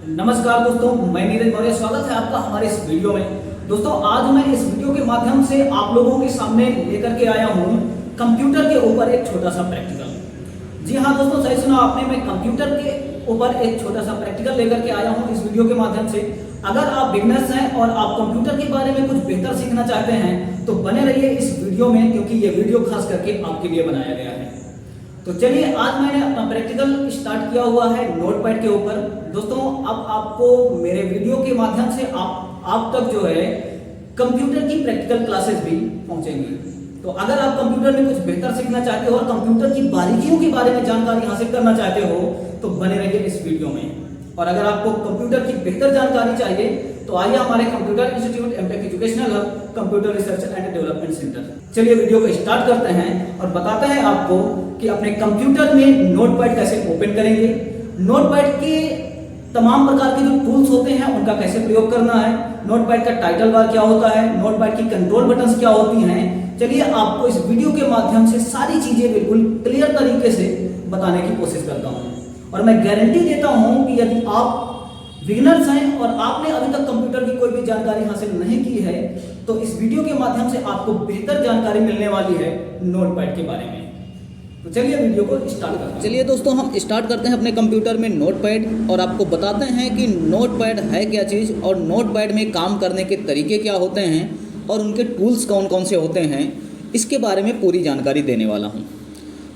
नमस्कार दोस्तों, मैं नीरज मौर्य। स्वागत है आपका हमारे इस वीडियो में। दोस्तों, आज मैं इस वीडियो के माध्यम से आप लोगों के सामने लेकर के आया हूं कंप्यूटर के ऊपर एक छोटा सा प्रैक्टिकल। जी हां दोस्तों, सही सुना आपने। मैं कंप्यूटर के ऊपर एक छोटा सा प्रैक्टिकल लेकर के आया हूं इस वीडियो के माध्यम से। अगर आप बिगनर्स हैं और आप कंप्यूटर के बारे में कुछ बेहतर सीखना चाहते हैं तो बने रहिए इस वीडियो में, क्योंकि ये वीडियो खास करके आपके लिए बनाया गया है। तो चलिए, आज मैंने अपना प्रैक्टिकल स्टार्ट किया हुआ है नोटपैड के ऊपर। दोस्तों, अब आपको मेरे वीडियो के माध्यम से आप तक जो है कंप्यूटर की प्रैक्टिकल क्लासेस भी पहुंचेंगी। तो अगर आप कंप्यूटर में कुछ बेहतर सीखना चाहते हो और कंप्यूटर की बारीकियों के बारे में जानकारी हासिल करना चाहते हो तो बने रहिए इस वीडियो में। और अगर आपको कंप्यूटर की बेहतर जानकारी चाहिए तो आइए हमारे computer institute MTech educational hub computer research and development centre. चलिए वीडियो को स्टार्ट करते हैं और बताते हैं आपको कि अपने कंप्यूटर में नोटपैड कैसे ओपन करेंगे, नोटपैड के तमाम प्रकार के जो टूल्स होते हैं उनका कैसे प्रयोग करना है, नोटपैड का टाइटल बार क्या होता है, नोटपैड की कंट्रोल बटन्स क्या होती हैं। चलिए, आपको इस वीडियो के माध्यम से सारी चीजें बिल्कुल क्लियर तरीके से बताने की कोशिश करता हूं। और मैं गारंटी देता हूं कि यदि आप बिगिनर्स हैं और आपने अभी तक कंप्यूटर की कोई भी जानकारी हासिल नहीं की है तो इस वीडियो के माध्यम से आपको बेहतर जानकारी मिलने वाली है नोटपैड के बारे में। तो चलिए वीडियो को स्टार्ट करते हैं। चलिए दोस्तों, हम स्टार्ट करते हैं अपने कंप्यूटर में नोटपैड और आपको बताते हैं कि नोटपैड है क्या चीज़ और नोटपैड में काम करने के तरीके क्या होते हैं और उनके टूल्स कौन कौन से होते हैं, इसके बारे में पूरी जानकारी देने वाला हूँ।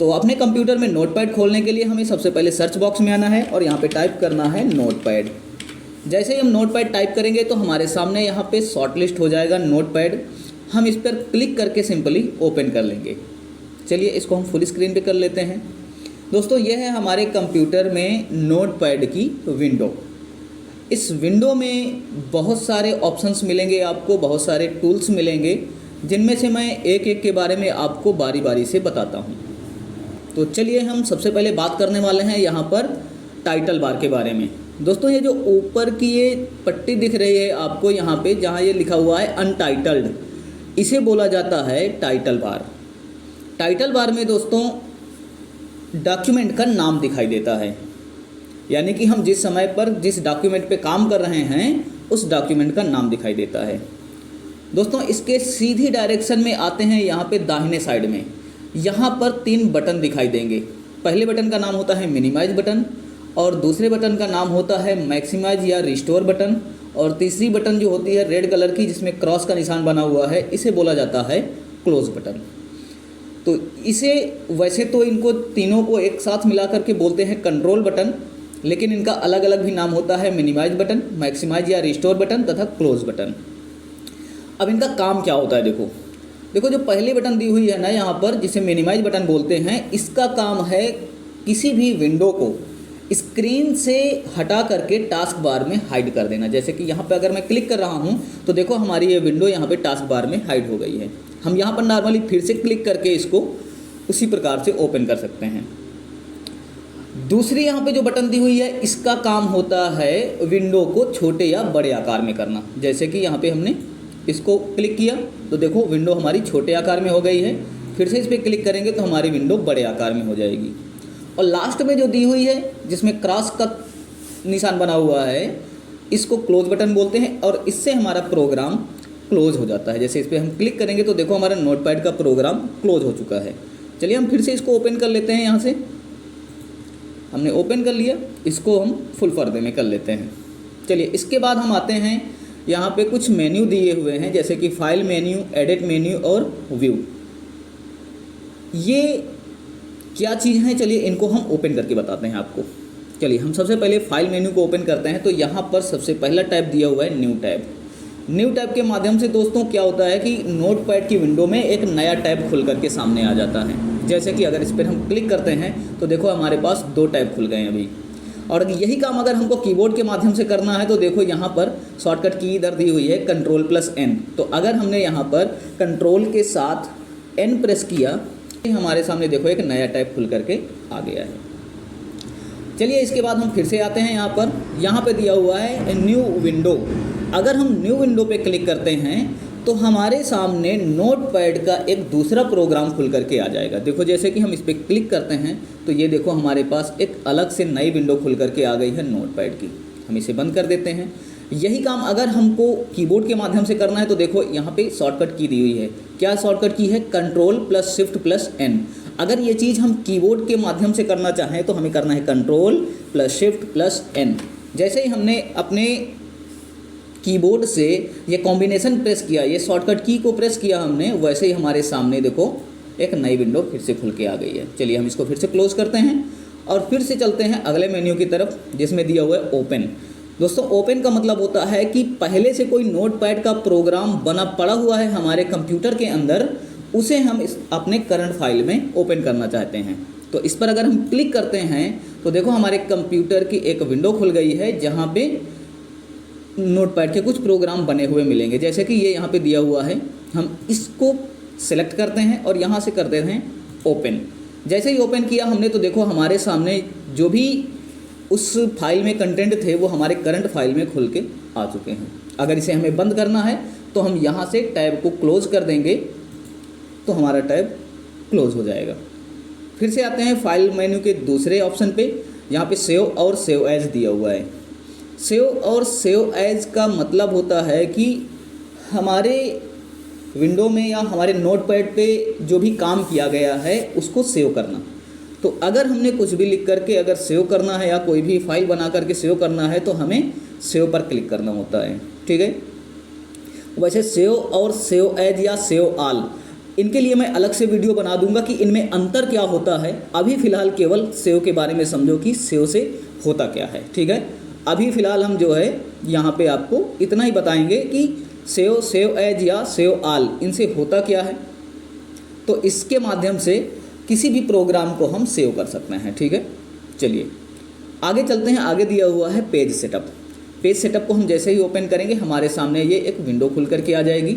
तो अपने कंप्यूटर में नोटपैड खोलने के लिए हमें सबसे पहले सर्च बॉक्स में आना है और यहाँ पे टाइप करना है नोटपैड। जैसे ही हम नोटपैड टाइप करेंगे तो हमारे सामने यहाँ पे शॉर्ट लिस्ट हो जाएगा नोटपैड। हम इस पर क्लिक करके सिंपली ओपन कर लेंगे। चलिए, इसको हम फुल स्क्रीन पे कर लेते हैं। दोस्तों, यह है हमारे कंप्यूटर में नोटपैड की विंडो। इस विंडो में बहुत सारे ऑप्शंस मिलेंगे आपको, बहुत सारे टूल्स मिलेंगे, जिनमें से मैं एक एक के बारे में आपको बारी बारी से बताता हूँ। तो चलिए, हम सबसे पहले बात करने वाले हैं यहाँ पर टाइटल बार के बारे में। दोस्तों, ये जो ऊपर की ये पट्टी दिख रही है आपको यहाँ पे, जहाँ ये लिखा हुआ है अनटाइटल्ड, इसे बोला जाता है टाइटल बार। टाइटल बार में दोस्तों डॉक्यूमेंट का नाम दिखाई देता है, यानी कि हम जिस समय पर जिस डॉक्यूमेंट पे काम कर रहे हैं उस डॉक्यूमेंट का नाम दिखाई देता है। दोस्तों, इसके सीधी डायरेक्शन में आते हैं यहाँ पे दाहिने साइड में, यहाँ पर 3 बटन दिखाई देंगे। पहले बटन का नाम होता है मिनिमाइज बटन और दूसरे बटन का नाम होता है मैक्सिमाइज या रिस्टोर बटन और तीसरी बटन जो होती है रेड कलर की जिसमें क्रॉस का निशान बना हुआ है, इसे बोला जाता है क्लोज बटन। तो इसे वैसे तो इनको तीनों को एक साथ मिला करके बोलते हैं कंट्रोल बटन, लेकिन इनका अलग अलग भी नाम होता है मिनिमाइज बटन, मैक्सिमाइज या रिस्टोर बटन तथा क्लोज बटन। अब इनका काम क्या होता है देखो जो पहली बटन दी हुई है ना यहाँ पर, जिसे मिनिमाइज बटन बोलते हैं, इसका काम है किसी भी विंडो को स्क्रीन से हटा करके टास्क बार में हाइड कर देना। जैसे कि यहाँ पे अगर मैं क्लिक कर रहा हूँ तो देखो हमारी ये विंडो यहाँ पे टास्क बार में हाइड हो गई है। हम यहाँ पर नॉर्मली फिर से क्लिक करके इसको उसी प्रकार से ओपन कर सकते हैं। दूसरी यहाँ पे जो बटन दी हुई है, इसका काम होता है विंडो को छोटे या बड़े आकार में करना। जैसे कि यहाँ पे हमने इसको क्लिक किया तो देखो विंडो हमारी छोटे आकार में हो गई है। फिर से इस पर क्लिक करेंगे तो हमारी विंडो बड़े आकार में हो जाएगी। और लास्ट में जो दी हुई है जिसमें क्रॉस का निशान बना हुआ है, इसको क्लोज बटन बोलते हैं और इससे हमारा प्रोग्राम क्लोज हो जाता है। जैसे इस पर हम क्लिक करेंगे तो देखो हमारा नोटपैड का प्रोग्राम क्लोज हो चुका है। चलिए, हम फिर से इसको ओपन कर लेते हैं। यहाँ से हमने ओपन कर लिया, इसको हम फुल पर्दे में कर लेते हैं। चलिए, इसके बाद हम आते हैं, यहाँ पे कुछ मेन्यू दिए हुए हैं जैसे कि फाइल मेन्यू, एडिट मेन्यू और व्यू। ये क्या चीज़ है, चलिए इनको हम ओपन करके बताते हैं आपको। चलिए, हम सबसे पहले फाइल मेन्यू को ओपन करते हैं। तो यहाँ पर सबसे पहला टैब दिया हुआ है न्यू टैब। न्यू टैब के माध्यम से दोस्तों क्या होता है कि नोटपैड की विंडो में एक नया टैब खुल करके सामने आ जाता है। जैसे कि अगर इस पर हम क्लिक करते हैं तो देखो हमारे पास 2 टैब खुल गए हैं अभी। और यही काम अगर हमको कीबोर्ड के माध्यम से करना है तो देखो यहाँ पर शॉर्टकट की इधर दी हुई है Ctrl+N। तो अगर हमने यहाँ पर कंट्रोल के साथ N प्रेस किया, हमारे सामने देखो एक नया टैब खुल करके आ गया है। चलिए, इसके बाद हम फिर से आते हैं यहाँ पे दिया हुआ है न्यू विंडो। अगर हम न्यू विंडो पे क्लिक करते हैं तो हमारे सामने नोटपैड का एक दूसरा प्रोग्राम खुल करके आ जाएगा। देखो, जैसे कि हम इस पर क्लिक करते हैं तो ये देखो हमारे पास एक अलग से नई विंडो खुल करके आ गई है नोटपैड की। हम इसे बंद कर देते हैं। यही काम अगर हमको कीबोर्ड के माध्यम से करना है तो देखो यहाँ पे शॉर्टकट की दी हुई है। क्या शॉर्टकट की है? Control plus shift plus N. अगर ये चीज़ हम कीबोर्ड के माध्यम से करना चाहें तो हमें करना है control plus shift plus N. जैसे ही हमने अपने कीबोर्ड से ये कॉम्बिनेशन प्रेस किया, ये शॉर्टकट की को प्रेस किया हमने, वैसे ही हमारे सामने देखो एक नई विंडो फिर से खुल के आ गई है। चलिए हम इसको फिर से क्लोज करते हैं और फिर से चलते हैं अगले मेन्यू की तरफ जिसमें दिया हुआ है ओपन। दोस्तों ओपन का मतलब होता है कि पहले से कोई नोटपैड का प्रोग्राम बना पड़ा हुआ है हमारे कंप्यूटर के अंदर, उसे हम अपने करंट फाइल में ओपन करना चाहते हैं। तो इस पर अगर हम क्लिक करते हैं तो देखो हमारे कंप्यूटर की एक विंडो खुल गई है जहाँ पे नोटपैड के कुछ प्रोग्राम बने हुए मिलेंगे। जैसे कि ये यहाँ पे दिया हुआ है, हम इसको सेलेक्ट करते हैं और यहाँ से करते हैं ओपन। जैसे ही ओपन किया हमने तो देखो हमारे सामने जो भी उस फाइल में कंटेंट थे वो हमारे करंट फाइल में खुल के आ चुके हैं। अगर इसे हमें बंद करना है तो हम यहाँ से टैब को क्लोज कर देंगे तो हमारा टैब क्लोज हो जाएगा। फिर से आते हैं फाइल मेन्यू के दूसरे ऑप्शन पे, यहाँ पे सेव और सेव एज दिया हुआ है। सेव और सेव एज का मतलब होता है कि हमारे विंडो में या हमारे नोटपैड पे जो भी काम किया गया है उसको सेव करना। तो अगर हमने कुछ भी लिख करके अगर सेव करना है या कोई भी फाइल बना करके सेव करना है तो हमें सेव पर क्लिक करना होता है, ठीक है। वैसे सेव और सेव एज या सेव आल, इनके लिए मैं अलग से वीडियो बना दूंगा कि इनमें अंतर क्या होता है। अभी फ़िलहाल केवल सेव के बारे में समझो कि सेव से होता क्या है, ठीक है। अभी फ़िलहाल हम जो है यहाँ पे आपको इतना ही बताएंगे कि सेव, सेव एज या सेव आल, इनसे होता क्या है। तो इसके माध्यम से किसी भी प्रोग्राम को हम सेव कर सकते हैं, ठीक है। चलिए आगे चलते हैं। आगे दिया हुआ है पेज सेटअप। पेज सेटअप को हम जैसे ही ओपन करेंगे हमारे सामने ये एक विंडो खुल करके आ जाएगी।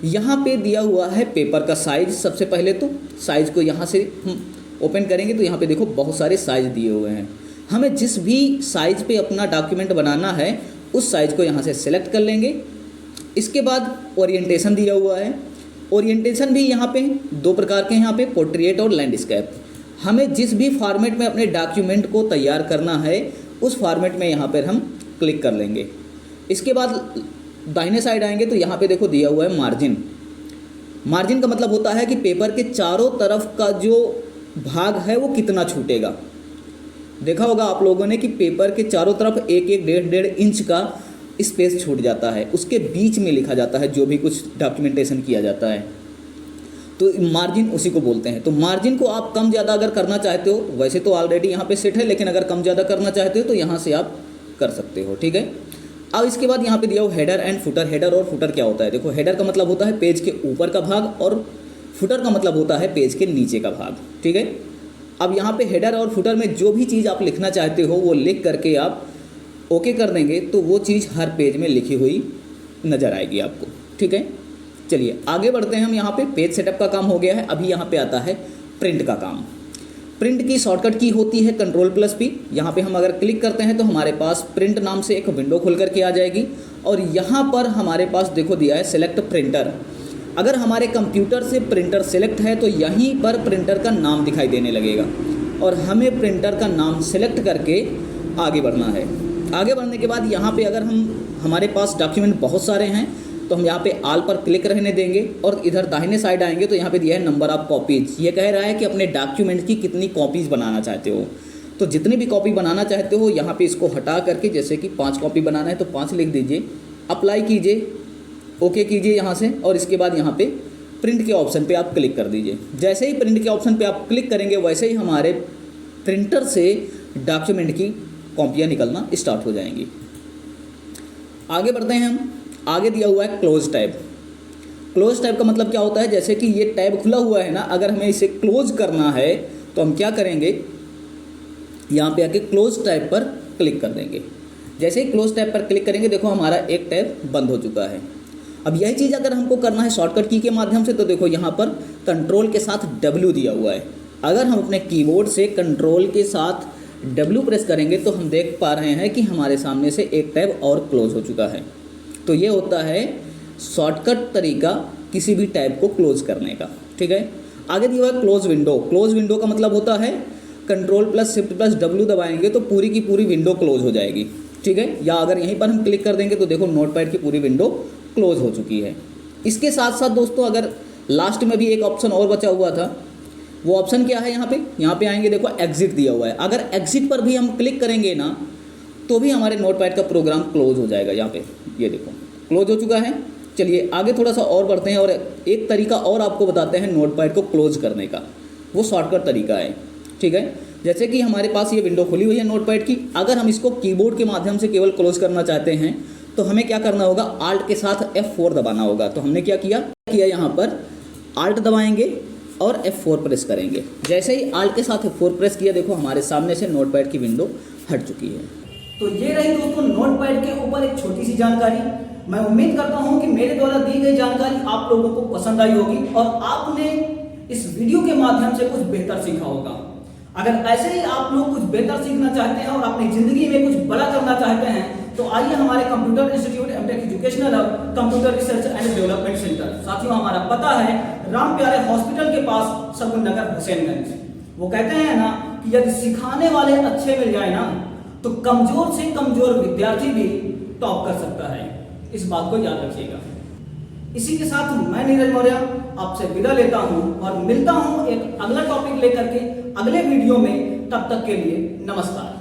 यहाँ पे दिया हुआ है पेपर का साइज़। सबसे पहले तो साइज़ को यहाँ से हम ओपन करेंगे तो यहाँ पे देखो बहुत सारे साइज़ दिए हुए हैं। हमें जिस भी साइज़ पे अपना डॉक्यूमेंट बनाना है उस साइज़ को यहाँ से सिलेक्ट कर लेंगे। इसके बाद ओरिएंटेशन दिया हुआ है। ओरिएंटेशन भी यहाँ पे दो प्रकार के हैं, यहाँ पे पोर्ट्रेट और लैंडस्केप। हमें जिस भी फॉर्मेट में अपने डॉक्यूमेंट को तैयार करना है उस फॉर्मेट में यहाँ पर हम क्लिक कर लेंगे। इसके बाद दाहिने साइड आएंगे तो यहाँ पे देखो दिया हुआ है मार्जिन। मार्जिन का मतलब होता है कि पेपर के चारों तरफ का जो भाग है वो कितना छूटेगा। देखा होगा आप लोगों ने कि पेपर के चारों तरफ एक एक डेढ़ इंच का स्पेस छूट जाता है, उसके बीच में लिखा जाता है जो भी कुछ डॉक्यूमेंटेशन किया जाता है, तो मार्जिन उसी को बोलते हैं। तो मार्जिन को आप कम ज़्यादा अगर करना चाहते हो, वैसे तो ऑलरेडी यहाँ पे सेट है, लेकिन अगर कम ज़्यादा करना चाहते हो तो यहाँ से आप कर सकते हो, ठीक है। अब इसके बाद यहाँ पे दिया हुआ हेडर एंड फुटर। हेडर और फुटर क्या होता है? देखो हेडर का मतलब होता है पेज के ऊपर का भाग और फुटर का मतलब होता है पेज के नीचे का भाग, ठीक है। अब यहाँ पे हेडर और फुटर में जो भी चीज़ आप लिखना चाहते हो वो लिख करके आप ओके कर देंगे तो वो चीज़ हर पेज में लिखी हुई नज़र आएगी आपको, ठीक है। चलिए आगे बढ़ते हैं हम। यहाँ पे पेज सेटअप का काम हो गया है। अभी यहाँ पे आता है प्रिंट का काम। प्रिंट की शॉर्टकट की होती है Ctrl+P। यहाँ पे हम अगर क्लिक करते हैं तो हमारे पास प्रिंट नाम से एक विंडो खुल करके आ जाएगी और यहाँ पर हमारे पास देखो दिया है सेलेक्ट प्रिंटर। अगर हमारे कंप्यूटर से प्रिंटर सेलेक्ट है तो यहीं पर प्रिंटर का नाम दिखाई देने लगेगा और हमें प्रिंटर का नाम सेलेक्ट करके आगे बढ़ना है। आगे बढ़ने के बाद यहाँ पे अगर हमारे पास डॉक्यूमेंट बहुत सारे हैं तो हम यहाँ पे आल पर क्लिक रहने देंगे और इधर दाहिने साइड आएंगे तो यहाँ पे दिया है नंबर ऑफ कॉपीज़। ये कह रहा है कि अपने डॉक्यूमेंट की कितनी कॉपीज़ बनाना चाहते हो। तो जितनी भी कॉपी बनाना चाहते हो यहाँ पे इसको हटा करके, जैसे कि 5 कॉपी बनाना है तो 5 लिख दीजिए, अप्लाई कीजिए, ओके कीजिए यहाँ से और इसके बाद यहाँ पे प्रिंट के ऑप्शन पे आप क्लिक कर दीजिए। जैसे ही प्रिंट के ऑप्शन पे आप क्लिक करेंगे वैसे ही हमारे प्रिंटर से डॉक्यूमेंट की कॉपियाँ निकलना स्टार्ट हो जाएंगी। आगे बढ़ते हैं हम। आगे दिया हुआ है क्लोज टैब। क्लोज टैब का मतलब क्या होता है? जैसे कि ये टैब खुला हुआ है ना, अगर हमें इसे क्लोज करना है तो हम क्या करेंगे, यहाँ पे आके क्लोज टैब पर क्लिक कर देंगे। जैसे ही क्लोज टैब पर क्लिक करेंगे देखो हमारा एक टैब बंद हो चुका है। अब यही चीज़ अगर हमको करना है शॉर्टकट की के माध्यम से तो देखो यहाँ पर कंट्रोल के साथ W दिया हुआ है। अगर हम अपने कीबोर्ड से कंट्रोल के साथ W प्रेस करेंगे तो हम देख पा रहे हैं कि हमारे सामने से एक टैब और क्लोज हो चुका है। तो ये होता है शॉर्टकट तरीका किसी भी टैब को क्लोज करने का, ठीक है। आगे दिया हुआ है क्लोज विंडो। क्लोज विंडो का मतलब होता है Ctrl+Shift+W दबाएंगे तो पूरी की पूरी विंडो क्लोज हो जाएगी। ठीक है, या अगर यहीं पर हम क्लिक कर देंगे तो देखो नोटपैड की पूरी विंडो क्लोज हो चुकी है। इसके साथ साथ दोस्तों अगर लास्ट में भी एक ऑप्शन और बचा हुआ था, वो ऑप्शन क्या है, यहाँ पे आएंगे, देखो एग्जिट दिया हुआ है। अगर एग्जिट पर भी हम क्लिक करेंगे ना तो भी हमारे नोटपैड का प्रोग्राम क्लोज हो जाएगा। यहाँ पे ये देखो क्लोज हो चुका है। चलिए आगे थोड़ा सा और बढ़ते हैं और एक तरीका और आपको बताते हैं नोटपैड को क्लोज करने का, वो शॉर्टकट तरीका है। ठीक है, जैसे कि हमारे पास ये विंडो खुली हुई है नोटपैड की, अगर हम इसको कीबोर्ड के माध्यम से केवल क्लोज करना चाहते हैं तो हमें क्या करना होगा, आल्ट के साथ F4 दबाना होगा। तो हमने क्या किया यहाँ पर आल्ट दबाएंगे और F4 प्रेस करेंगे। जैसे ही आल्ट के साथ F4 प्रेस किया, देखो हमारे सामने से नोटपैड की विंडो हट चुकी है। तो ये रही दोस्तों नोटपैड के ऊपर एक छोटी सी जानकारी। मैं उम्मीद करता हूं कि मेरे द्वारा दी गई जानकारी आप लोगों को पसंद आई होगी और आपने इस वीडियो के माध्यम से कुछ बेहतर सीखा होगा। अगर ऐसे ही आप लोग कुछ बेहतर सीखना चाहते हैं और अपनी जिंदगी में कुछ बड़ा करना चाहते हैं तो आइए हमारे computer institute MTech educational hub computer research and development centre. साथियों हमारा पता है राम प्यारे हॉस्पिटल के पास शगुन नगर हुसैनगंज। वो कहते हैं ना कि यदि सिखाने वाले अच्छे मिल जाए ना तो कमजोर से कमजोर विद्यार्थी भी टॉप कर सकता है। इस बात को याद रखिएगा। इसी के साथ मैं नीरज मौर्य आपसे विदा लेता हूं और मिलता हूं एक अगला टॉपिक लेकर के अगले वीडियो में। तब तक के लिए नमस्कार।